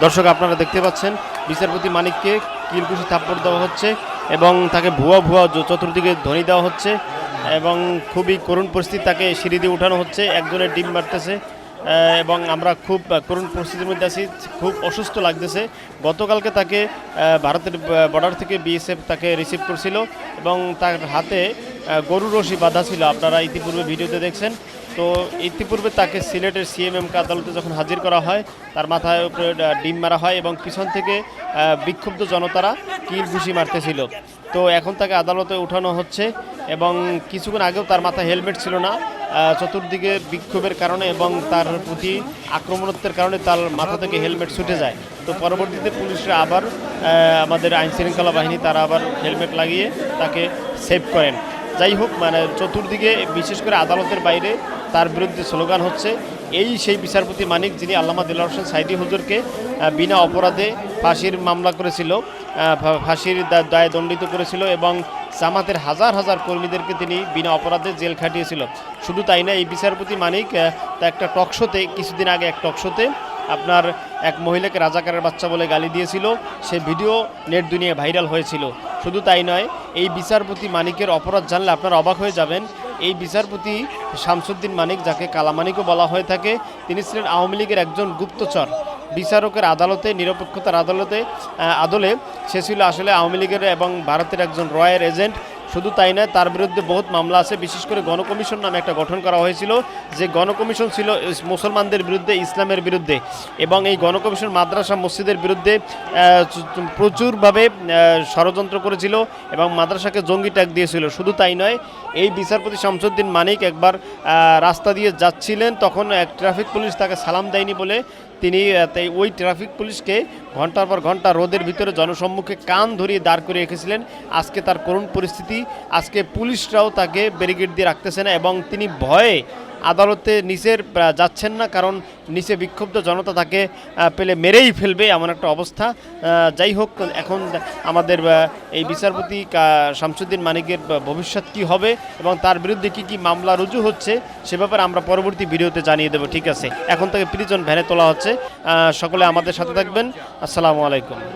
দর্শক আপনারা দেখতে পাচ্ছেন বিচারপতি মানিককে কিলকুশি থাপ্পড় দেওয়া হচ্ছে এবং তাকে ভুয়া ভুয়া চতুর্দিকে ধ্বনি দেওয়া হচ্ছে এবং খুবই করুণ পরিস্থিতি, তাকে সিঁড়ি দিয়ে উঠানো হচ্ছে, একজনের ডিম মারতেছে এবং আমরা খুব করুণ পরিস্থিতির মধ্যে আছি, খুব অসুস্থ লাগতেছে। গতকালকে তাকে ভারতের বর্ডার থেকে বিএসএফ তাকে রিসিভ করছিল এবং তার হাতে গরুর রশি বাঁধা ছিল, আপনারা ইতিপূর্বে ভিডিওতে দেখছেন। তো ইতিপূর্বে তাকে সিলেটের সিএমএমকে আদালতে যখন হাজির করা হয়, তার মাথায় উপরে ডিম মারা হয় এবং পিছন থেকে বিক্ষুব্ধ জনতারা কিল ঘুষি মারতেছিল। তো এখন তাকে আদালতে উঠানো হচ্ছে এবং কিছুক্ষণ আগেও তার মাথায় হেলমেট ছিল না, চতুর্দিকে বিক্ষোভের কারণে এবং তার প্রতি আক্রমণাত্মের কারণে তার মাথা থেকে হেলমেট ছুটে যায়। তো পরবর্তীতে পুলিশরা আবার আমাদের আইনশৃঙ্খলা বাহিনী তারা আবার হেলমেট লাগিয়ে তাকে সেভ করেন। যাই হোক, মানে চতুর্দিকে বিশেষ করে আদালতের বাইরে তার বিরুদ্ধে স্লোগান হচ্ছে। এই সেই বিচারপতি মানিক যিনি আল্লামা দেলোয়ার হোসেন সাঈদী হুজুরকে বিনা অপরাধে ফাঁসির মামলা করেছিল, ফাঁসির দায়ে দণ্ডিত করেছিল এবং জামাতের হাজার হাজার কর্মীদেরকে তিনি বিনা অপরাধে জেল খাটিয়েছিল। শুধু তাই না, এই বিচারপতি মানিক তা একটা টকশোতে, কিছুদিন আগে এক টকশোতে আপনার এক মহিলাকে রাজাকারের বাচ্চা বলে গালি দিয়েছিল, সে ভিডিও নেট দুনিয়ায় ভাইরাল হয়েছিল। শুধু তাই নয়, এই বিচারপতি মানিকের অপরাধ জানলে আপনারা অবাক হয়ে যাবেন। এই বিচারপতি শামসুদ্দিন মানিক, যাকে কালামানিকও বলা হয়ে থাকে, তিনি ছিলেন আওয়ামী লীগের একজন গুপ্তচর। বিচারকের আদালতে, নিরপেক্ষতার আদলে সে ছিল আসলে আওয়ামী লীগের এবং ভারতের একজন রয়ের এজেন্ট। শুধু তাই নয়, তার বিরুদ্ধে বহুত মামলা আছে। বিশেষ করে গণকমিশন নামে একটা গঠন করা হয়েছিল, যে গণকমিশন ছিল মুসলমানদের বিরুদ্ধে, ইসলামের বিরুদ্ধে, এবং এই গণকমিশন মাদ্রাসা মসজিদের বিরুদ্ধে প্রচুরভাবে ষড়যন্ত্র করেছিল এবং মাদ্রাসাকে জঙ্গি ট্যাগ দিয়েছিল। শুধু তাই নয়, এই বিচারপতি শামসুদ্দিন মানিক একবার রাস্তা দিয়ে যাচ্ছিলেন, তখন এক ট্রাফিক পুলিশ তাকে সালাম দেয়নি বলে তিনি ওই ট্রাফিক পুলিশকে ঘন্টার পর ঘন্টা রোদের ভিতরে জনসম্মুখে কান ধরিয়ে দাঁড় করে রেখেছিলেন। আজকে তার করুণ পরিস্থিতি, আজকে পুলিশরাও তাকে ব্যারিকেড দিয়ে রাখতেছে না এবং তিনি ভয়ে আদালতে নিচের যাচ্ছেন না, কারণ নিচে বিক্ষুব্ধ জনতা তাকে পেলে মেরেই ফেলবে, এমন একটা অবস্থা। যাই হোক, এখন আমাদের এই বিচারপতি শামসুদ্দিন মানিকের ভবিষ্যৎ কী হবে এবং তার বিরুদ্ধে কী কী মামলা রুজু হচ্ছে সে ব্যাপারে আমরা পরবর্তী ভিডিওতে জানিয়ে দেবো। ঠিক আছে, এখন তাকে প্রিজন ভ্যানে তোলা হচ্ছে। সকলে আমাদের সাথে থাকবেন। আসসালামু আলাইকুম।